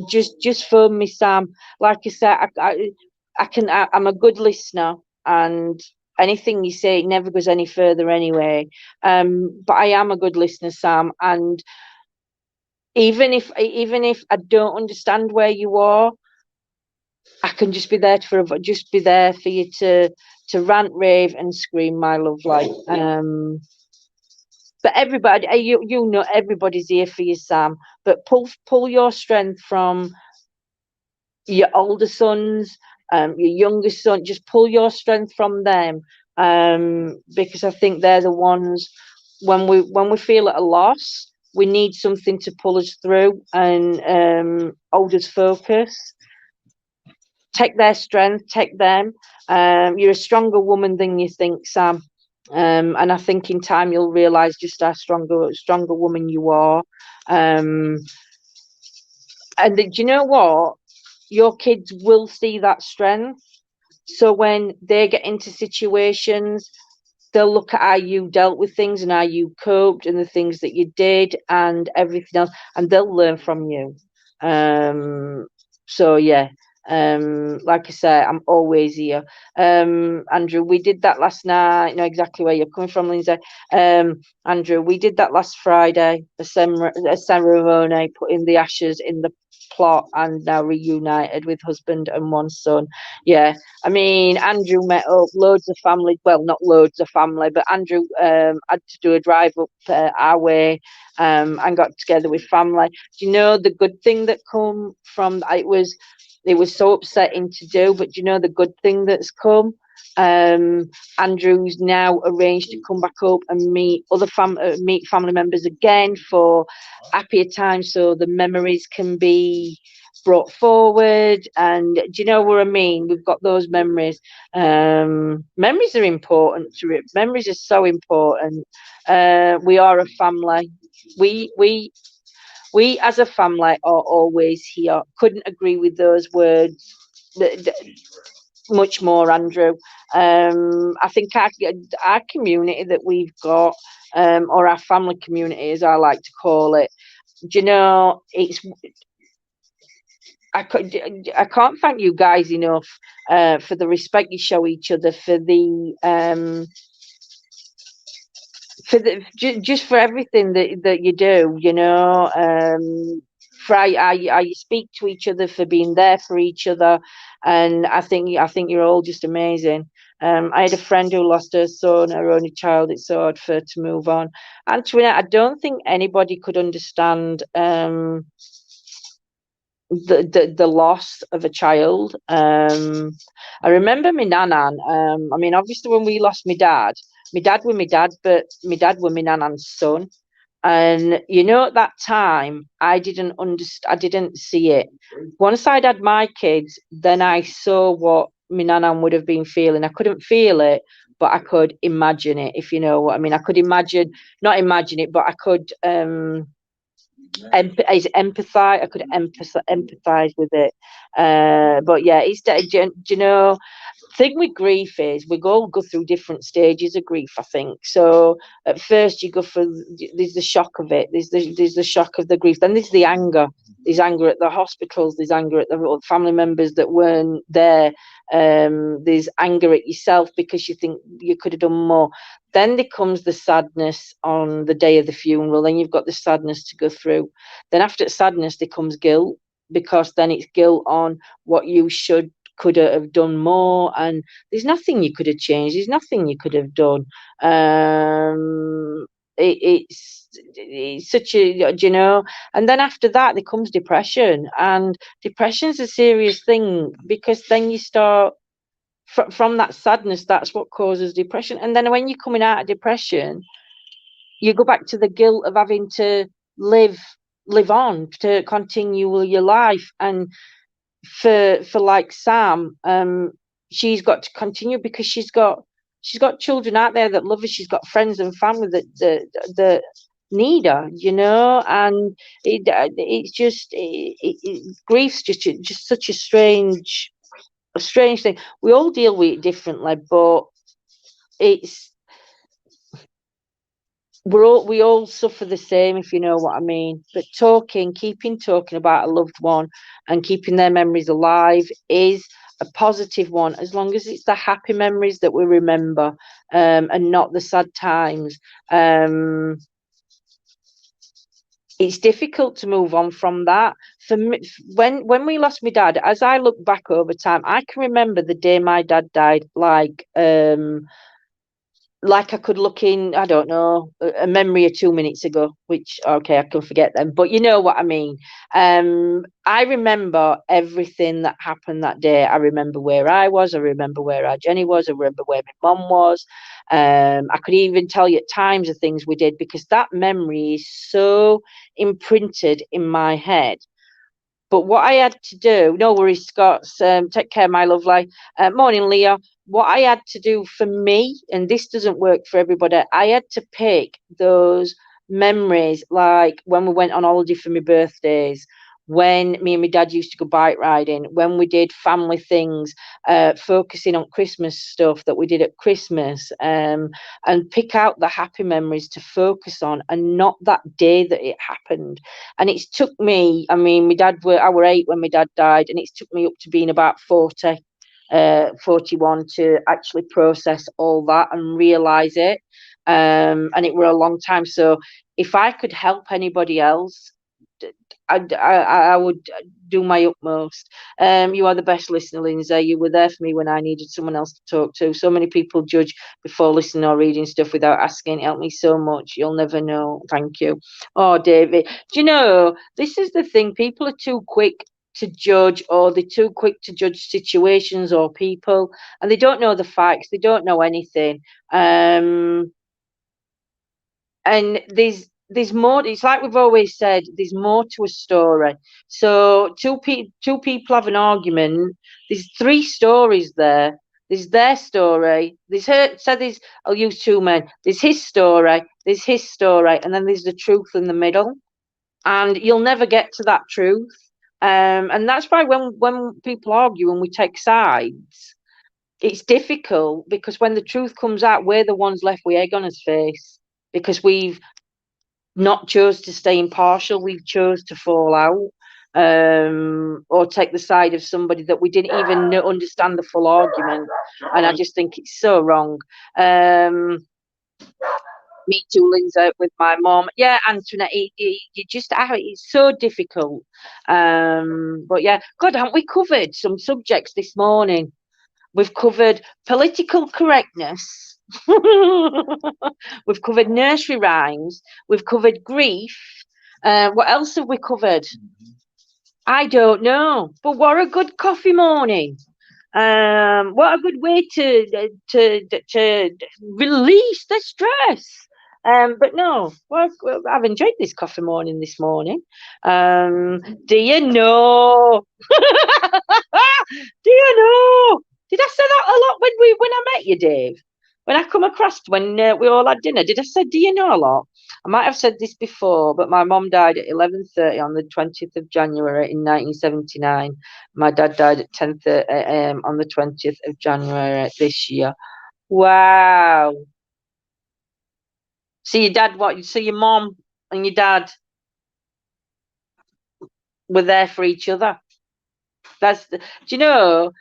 just phone me, Sam. Like I said, I'm a good listener, and anything you say, it never goes any further anyway. But I am a good listener, Sam, and even if I don't understand where you are, I can just be there for you to rant, rave, and scream, my love. Like, but everybody, you know, everybody's here for you, Sam. But pull your strength from your older sons, your youngest son. Just pull your strength from them, because I think they're the ones when we feel at a loss, we need something to pull us through and hold us focused. Take their strength, take them. You're a stronger woman than you think, Sam. And I think in time you'll realise just how stronger woman you are. And do you know what? Your kids will see that strength. So when they get into situations, they'll look at how you dealt with things and how you coped and the things that you did and everything else, and they'll learn from you. So yeah. Like I say, I'm always here. Andrew, we did that last night. You know exactly where you're coming from, Lindsay. Andrew, we did that last Friday, a ceremony, putting the ashes in the plot, and now reunited with husband and one son. Yeah, I mean, Andrew met up loads of family. Well, not loads of family, but Andrew had to do a drive up our way, and got together with family. Do you know the good thing that come from it was so upsetting to do, but do you know the good thing that's come? Andrew's now arranged to come back up and meet family members again for happier times, so the memories can be brought forward. And do you know what I mean? We've got those memories. Memories are important. Memories are so important. We are a family. We as a family are always here. Couldn't agree with those words much more, Andrew. I think our community that we've got, or our family community, as I like to call it, do you know, I can't thank you guys enough for the respect you show each other, for just for everything that you do, you know, for how you speak to each other, for being there for each other. And I think you're all just amazing. I had a friend who lost her son, her only child. It's so hard for her to move on. Antoinette, I don't think anybody could understand the loss of a child. I remember my nanan. I mean, obviously when we lost my dad was my dad, but my dad was my nanan's son. And you know, at that time I didn't see it. Once I'd had my kids, then I saw what my nanan would have been feeling. I couldn't feel it, but I could imagine it, if you know what I mean. I could not imagine it, but I could empathize. I could empathize with it. But yeah, do you know, thing with grief is we all go through different stages of grief, I think. So at first you go for, there's the shock of it, there's the shock of the grief, then there's the anger. There's anger at the hospitals, there's anger at the family members that weren't there, there's anger at yourself because you think you could have done more. Then there comes the sadness on the day of the funeral, then you've got the sadness to go through. Then after sadness there comes guilt, because then it's guilt on what you could have done more, and there's nothing you could have changed, there's nothing you could have done. It's such a, you know, and then after that there comes depression, and depression's a serious thing, because then you start from that sadness, that's what causes depression. And then when you're coming out of depression, you go back to the guilt of having to live on, to continue your life. And for like Sam, she's got to continue because she's got children out there that love her, she's got friends and family that need her, you know. And it's just grief's just such a strange thing. We all deal with it differently, but we all suffer the same, if you know what I mean. But keeping talking about a loved one and keeping their memories alive is a positive one, as long as it's the happy memories that we remember, and not the sad times. It's difficult to move on from that. For me, when we lost my dad, as I look back over time, I can remember the day my dad died like I could look in, I don't know, a memory of 2 minutes ago, which, okay, I can forget them, but you know what I mean. I remember everything that happened that day. I remember where I was, I remember where our Jenny was, I remember where my mum was. I could even tell you at times of things we did, because that memory is so imprinted in my head. But what I had to do, no worries, Scott, take care, my lovely. Morning, Leah. What I had to do for me, and this doesn't work for everybody, I had to pick those memories, like when we went on holiday for my birthdays, when me and my dad used to go bike riding, when we did family things, focusing on Christmas stuff that we did at Christmas, and pick out the happy memories to focus on, and not that day that it happened. And it's took me, I mean, I were 8 when my dad died, and it's took me up to being about 40, 41 to actually process all that and realize it. And it were a long time. So if I could help anybody else, I would do my utmost. You are the best listener, Lindsay. You were there for me when I needed someone else to talk to. So many people judge before listening or reading stuff without asking. It helped me so much. You'll never know. Thank you. Oh, David, do you know, this is the thing. People are too quick to judge, or they're too quick to judge situations or people, and they don't know the facts, they don't know anything. And there's more. It's like we've always said, there's more to a story. So two people have an argument, there's 3 stories there. There's their story, there's her, so there's, I'll use 2 men, there's his story, and then there's the truth in the middle, and you'll never get to that truth. And that's why when people argue and we take sides, it's difficult, because when the truth comes out, we're the ones left with egg on his face, because we've not chose to stay impartial, we've chose to fall out, or take the side of somebody that we didn't even understand the full argument. And I just think it's so wrong. Me too, Lindsay, with my mom. Yeah, Antoinette, you just, it's so difficult. But yeah, God, haven't we covered some subjects this morning? We've covered political correctness. We've covered nursery rhymes. We've covered grief. What else have we covered? I don't know. But what a good coffee morning. What a good way to release the stress. But no, well, I've enjoyed this coffee morning this morning. Do you know? Do you know? Did I say that a lot when I met you, Dave? When I come across when we all had dinner, did I say, do you know a lot? I might have said this before, but my mum died at 11:30 on the 20th of January in 1979. My dad died at 10:30 a.m. on the 20th of January this year. Wow. So your dad, so your mum and your dad were there for each other. Do you know,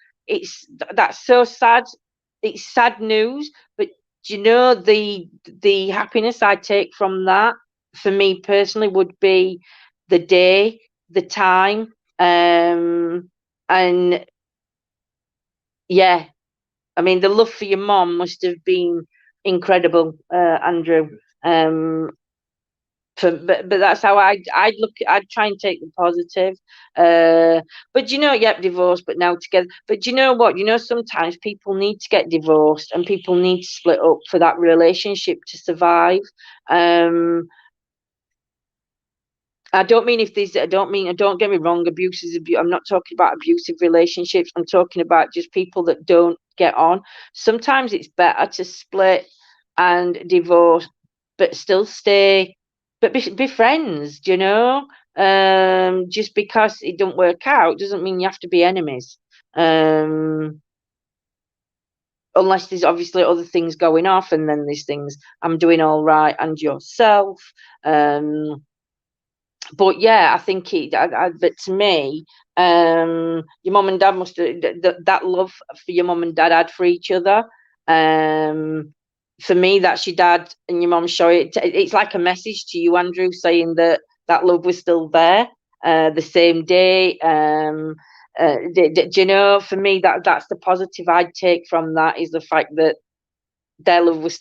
that's so sad. It's sad news, but do you know the happiness I take from that, for me personally, would be the day, the time, and yeah, I mean, the love for your mom must have been incredible, Andrew. But that's how I'd look. I'd try and take the positive. But you know, yep, divorced, but now together. But you know what? You know, sometimes people need to get divorced and people need to split up for that relationship to survive. I don't mean don't get me wrong, abuse is abuse. I'm not talking about abusive relationships. I'm talking about just people that don't get on. Sometimes it's better to split and divorce, but still stay, but be friends, you know? Just because it don't work out doesn't mean you have to be enemies. Unless there's obviously other things going off, and then there's things, I'm doing all right, and yourself. But yeah, I think but to me, your mum and dad must have that love for your mum and dad had for each other. For me, that's your dad and your mum showing it. It's like a message to you, Andrew, saying that love was still there the same day. Do you know? For me, that's the positive I'd take from that, is the fact that their love is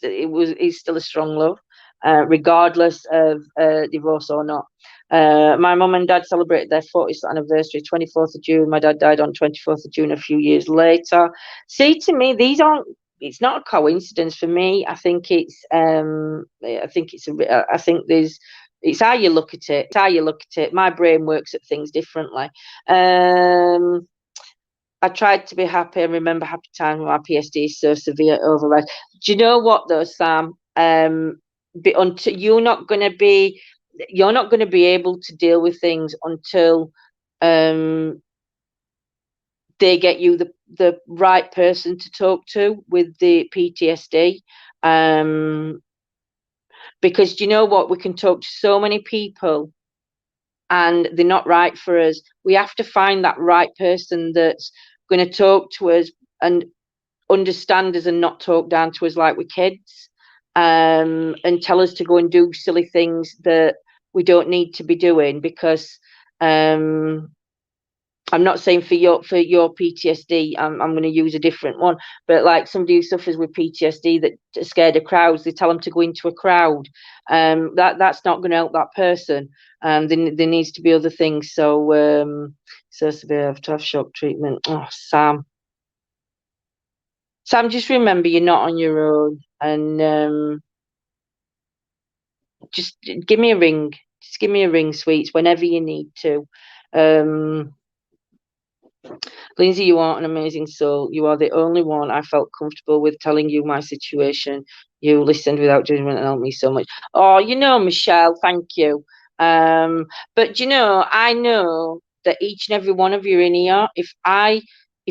still a strong love, regardless of divorce or not. My mum and dad celebrated their 40th anniversary, 24th of June. My dad died on 24th of June a few years later. See, to me, it's not a coincidence for me. I think it's it's how you look at it. It's how you look at it. My brain works at things differently. I tried to be happy and remember happy times when my PSD is so severe override. Do you know what though, Sam? Until you're not going to be able to deal with things until they get you the right person to talk to with the PTSD. Because do you know what? We can talk to so many people and they're not right for us. We have to find that right person that's going to talk to us and understand us and not talk down to us like we're kids, and tell us to go and do silly things that we don't need to be doing. Because I'm not saying for your PTSD, I'm going to use a different one, but like somebody who suffers with PTSD that are scared of crowds, they tell them to go into a crowd. That's not going to help that person. There needs to be other things. So severe, have to have shock treatment. Oh, Sam, just remember you're not on your own, and just give me a ring. Just give me a ring, sweets, whenever you need to. Lindsay, you are an amazing soul. You are the only one I felt comfortable with telling you my situation. You listened without judgment and helped me so much. Oh, you know, Michelle, thank you. But you know, I know that each and every one of you in here, if I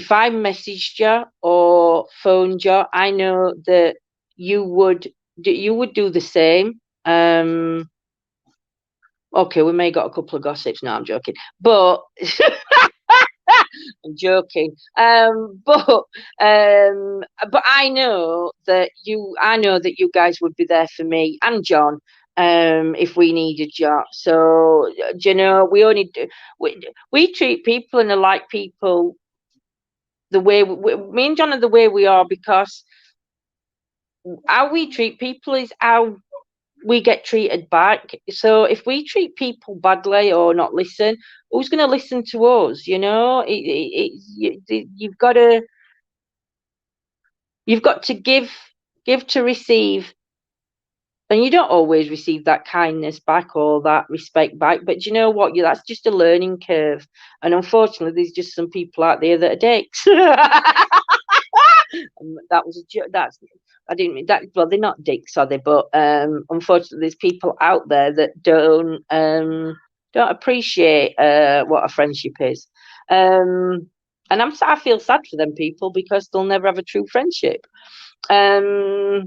messaged you or phoned you, I know that you would do the same. Okay, we may got a couple of gossips. No, I'm joking. But I'm joking. But I know that you guys would be there for me and John, if we needed you. So you know, we treat people and like people the way me and John are the way we are, because how we treat people is how we get treated back. So if we treat people badly or not listen, who's going to listen to us? You know, you've got to give to receive, and you don't always receive that kindness back or that respect back. But you know what? That's just a learning curve, and unfortunately, there's just some people out there that are dicks. That was a joke. I didn't mean that. Well, they're not dicks, are they? But unfortunately, there's people out there that don't appreciate what a friendship is. And I feel sad for them people because they'll never have a true friendship. My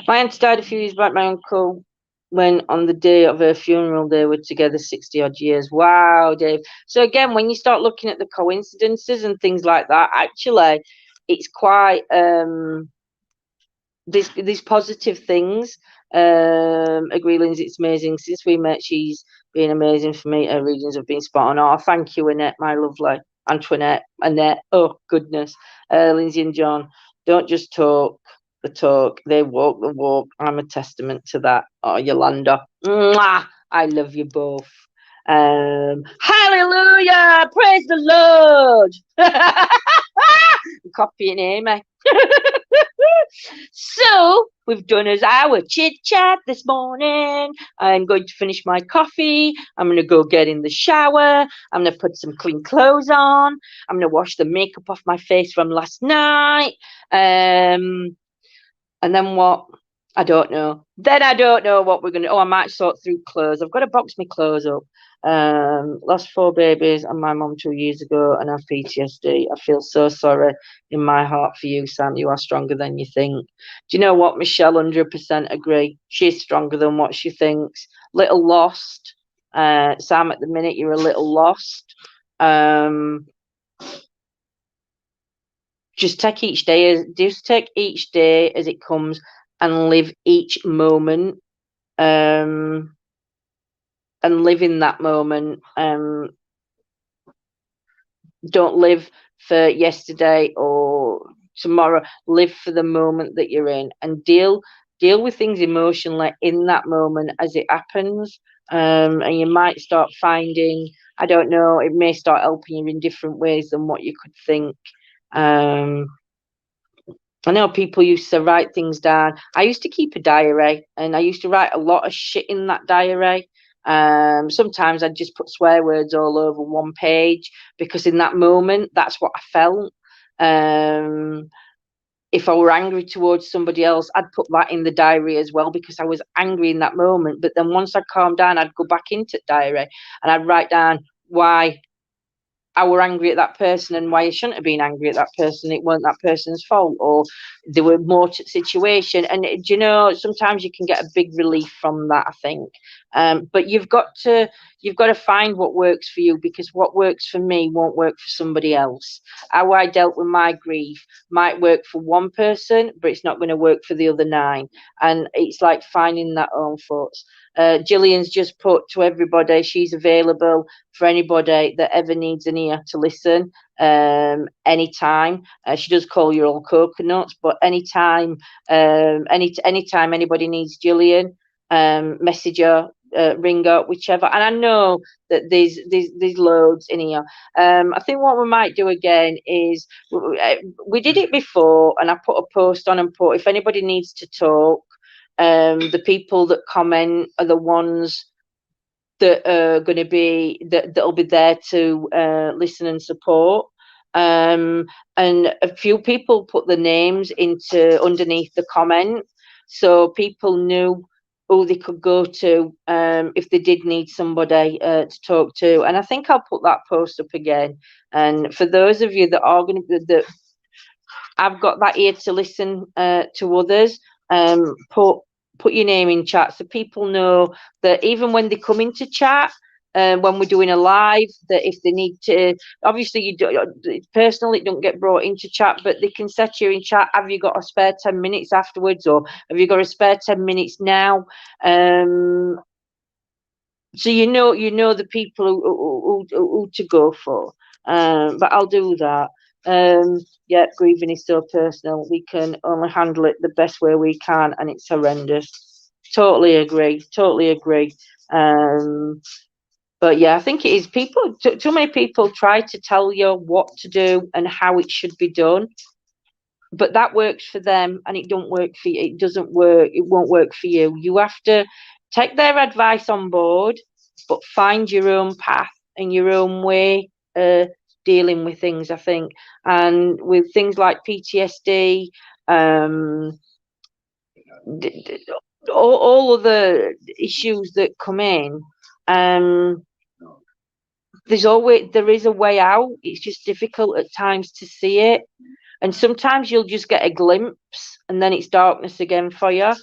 aunt died a few years back. My uncle, when on the day of her funeral, they were together 60 odd years. Wow, Dave. So again, when you start looking at the coincidences and things like that, actually, it's quite these positive things. Agree, Lindsay, it's amazing. Since we met, she's been amazing for me. Her readings have been spot on. Oh, thank you, Annette, my lovely. Antoinette, Annette, oh goodness. Lindsay and John, don't just talk the talk, they walk the walk. I'm a testament to that. Oh, Yolanda, mwah, I love you both. Hallelujah, praise the Lord. Copying Amy. So we've done as our chit chat this morning. I'm going to finish my coffee. I'm going to go get in the shower. I'm going to put some clean clothes on. I'm going to wash the makeup off my face from last night. And then what? I don't know. Then I don't know what we're going to. Oh, I might sort through clothes. I've got to box my clothes up. Lost 4 babies and my mum 2 years ago and have PTSD. I feel so sorry in my heart for you, Sam. You are stronger than you think. Do you know what? Michelle 100% agree. She's stronger than what she thinks. Little lost. Sam, at the minute, you're a little lost. Just take each day as it comes and live each moment. And live in that moment. Don't live for yesterday or tomorrow. Live for the moment that you're in, and deal with things emotionally in that moment as it happens. And you might start finding, I don't know, it may start helping you in different ways than what you could think. I know people used to write things down. I used to keep a diary, and I used to write a lot of shit in that diary. Sometimes I'd just put swear words all over one page because in that moment, that's what I felt. If I were angry towards somebody else, I'd put that in the diary as well because I was angry in that moment. But then once I calmed down, I'd go back into the diary and I'd write down why I were angry at that person and why I shouldn't have been angry at that person. It weren't that person's fault, or there were more to the situation. And you know, sometimes you can get a big relief from that, I think. But you've got to find what works for you, because what works for me won't work for somebody else. How I dealt with my grief might work for one person, but it's not going to work for the other 9. And it's like finding that own thoughts. Gillian's just put to everybody, she's available for anybody that ever needs an ear to listen, anytime. She does call you all coconuts, but anytime, anytime anybody needs Gillian, message her, ring her, whichever. And I know that there's loads in here. I think what we might do again is, we did it before, and I put a post on and put, if anybody needs to talk, the people that comment are the ones that are going to be that'll be there to listen and support. And a few people put the names into underneath the comment, so people knew who they could go to if they did need somebody to talk to. And I think I'll put that post up again. And for those of you that are going to, that I've got that ear to listen to others, put your name in chat so people know that even when they come into chat, when we're doing a live, that if they need to, obviously you don't, personally, it don't get brought into chat, but they can set you in chat. Have you got a spare 10 minutes afterwards, or have you got a spare 10 minutes now? So you know the people who to go for. But I'll do that. Yeah, grieving is so personal. We can only handle it the best way we can, and it's horrendous. Totally agree. But yeah, I think it is people. Too many people try to tell you what to do and how it should be done, but that works for them, and it don't work for you. It doesn't work. It won't work for you. You have to take their advice on board, but find your own path and your own way dealing with things, I think. And with things like PTSD, All of the issues that come in, there is a way out. It's just difficult at times to see it, and sometimes you'll just get a glimpse and then it's darkness again for you.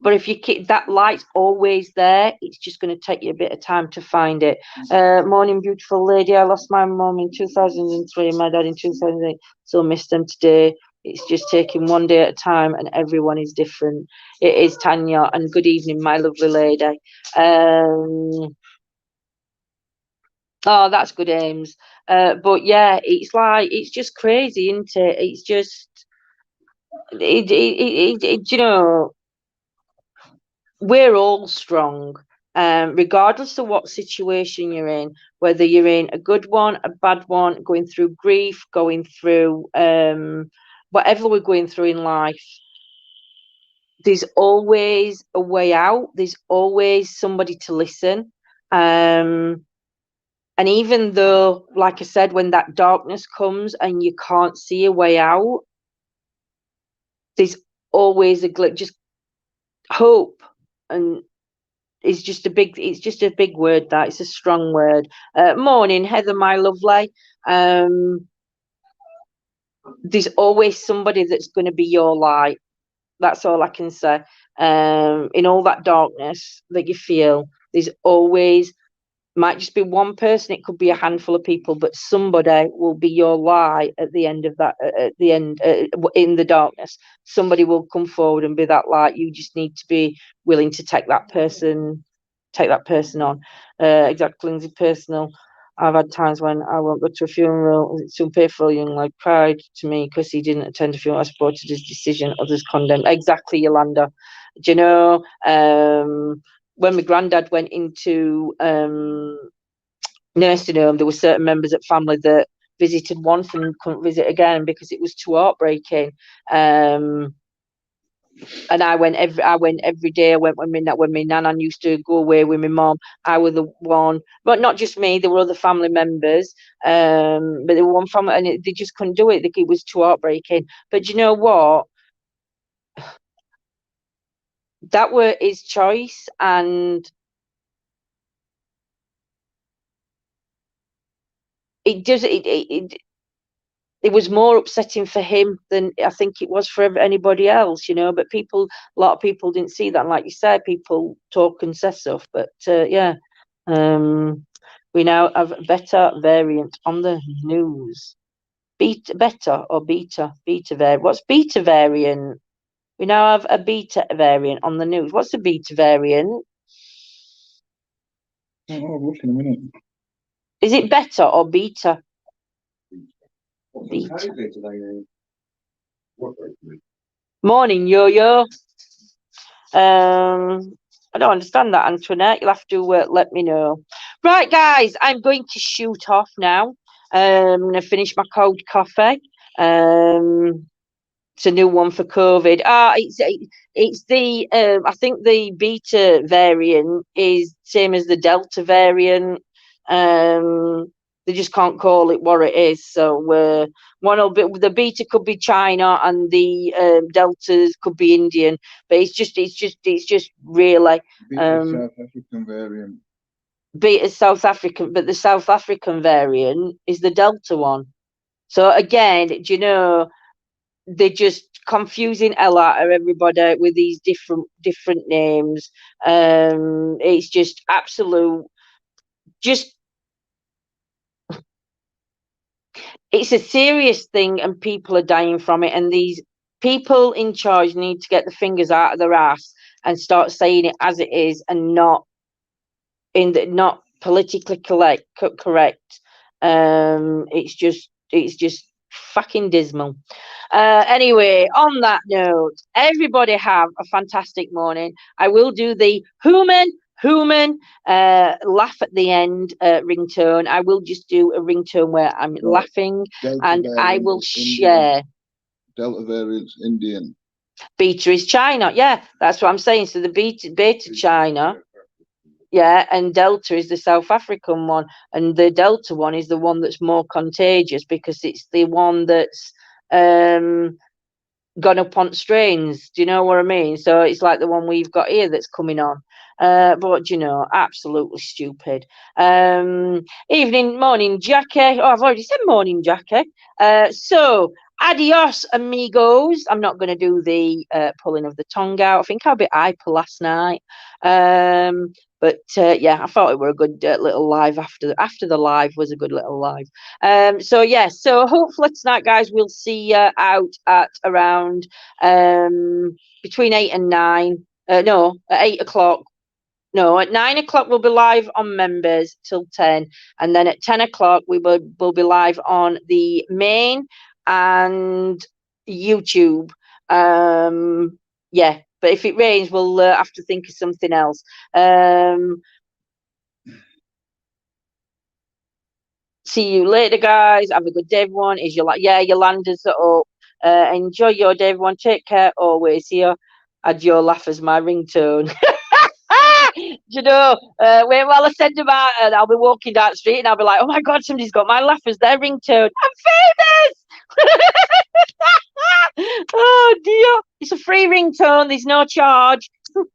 But if you keep that light's always there, it's just going to take you a bit of time to find it. Morning, beautiful lady. I lost my mum in 2003 and my dad in 2008, so missed them today. It's just taking one day at a time, and everyone is different. It is Tanya, and good evening, my lovely lady. Oh, that's good, Ames. But yeah, it's like, it's just crazy, isn't it? It's just, you know, we're all strong, regardless of what situation you're in, whether you're in a good one, a bad one, going through grief, going through whatever we're going through in life. There's always a way out. There's always somebody to listen. And even though, like I said, when that darkness comes and you can't see a way out, there's always just hope. And it's just a big word, that it's a strong word. Morning, Heather, my lovely. There's always somebody that's going to be your light. That's all I can say. In all that darkness that you feel, there's always, might just be one person, it could be a handful of people, but somebody will be your light at the end of that, at the end, in the darkness. Somebody will come forward and be that light. You just need to be willing to take that person on. Exactly, Lindsay, personal. I've had times when I won't go to a funeral. It's too painful. Young lad cried to me because he didn't attend a funeral. I supported his decision. Others condemned. Exactly, Yolanda. Do you know, when my granddad went into nursing home, there were certain members of family that visited once and couldn't visit again because it was too heartbreaking. And I went every day. I went when my nana used to go away with my mom. I was the one, but not just me. There were other family members, but there were one family, and they just couldn't do it. It was too heartbreaking. But you know what? That were his choice, and it was more upsetting for him than I think it was for anybody else, you know. But a lot of people didn't see that. And like you said, people talk and say stuff. But yeah, we now have a beta variant on the news. Beta variant. What's beta variant? We now have a beta variant on the news. What's a beta variant? Oh, look in a minute. Is it beta or beta? Morning, yo-yo. I don't understand that, Antoinette. You'll have to let me know. Right, guys, I'm going to shoot off now. I'm going to finish my cold coffee. It's a new one for COVID. It's the I think the beta variant is same as the Delta variant. They just can't call it what it is. So one will be, the beta could be China and the deltas could be Indian, but it's just really South African variant. Beta South African, but the South African variant is the Delta one. So again, do you know, they're just confusing hell out of everybody with these different names. It's just absolute, it's a serious thing, and people are dying from it. And these people in charge need to get the fingers out of their ass and start saying it as it is, and not politically correct. It's just fucking dismal. Anyway, on that note, everybody have a fantastic morning. I will do the human laugh at the end ringtone. I will just do a ringtone where I'm laughing, Delta and I will share. Delta variant's Indian. Beta is China. Yeah, that's what I'm saying. So the beta China. Yeah, and Delta is the South African one, and the Delta one is the one that's more contagious because it's the one that's gone up on strains. Do you know what I mean? So it's like the one we've got here that's coming on. But you know, absolutely stupid. Evening, morning, Jackie. Oh, I've already said morning, Jackie. So adios, amigos. I'm not going to do the pulling of the tongue out. I think I was a bit hyper last night. But yeah, I thought it were a good little live after the live was a good little live. So yeah, so hopefully tonight, guys, we'll see you out at around between 8 and 9. No, at 8 o'clock. No, at 9 o'clock we'll be live on members till 10, and then at 10 o'clock we'll be live on the main and YouTube. Yeah, but if it rains, we'll have to think of something else. See you later, guys. Have a good day, everyone. Is your Yolanda's up. Enjoy your day, everyone. Take care always. Here, add your laugh as my ringtone. You know, wait while I send them out, and I'll be walking down the street, and I'll be like, "Oh my God, somebody's got my laugh as their ringtone. I'm famous!" Oh dear, it's a free ringtone. There's no charge. 20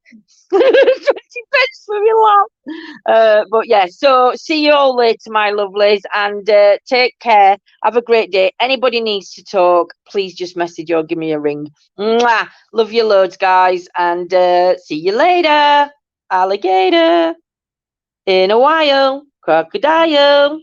pence for your laugh. But yeah, so see you all later, my lovelies, and take care. Have a great day. Anybody needs to talk, please just message or give me a ring. Mwah! Love you loads, guys, and see you later. Alligator. In a while. Crocodile.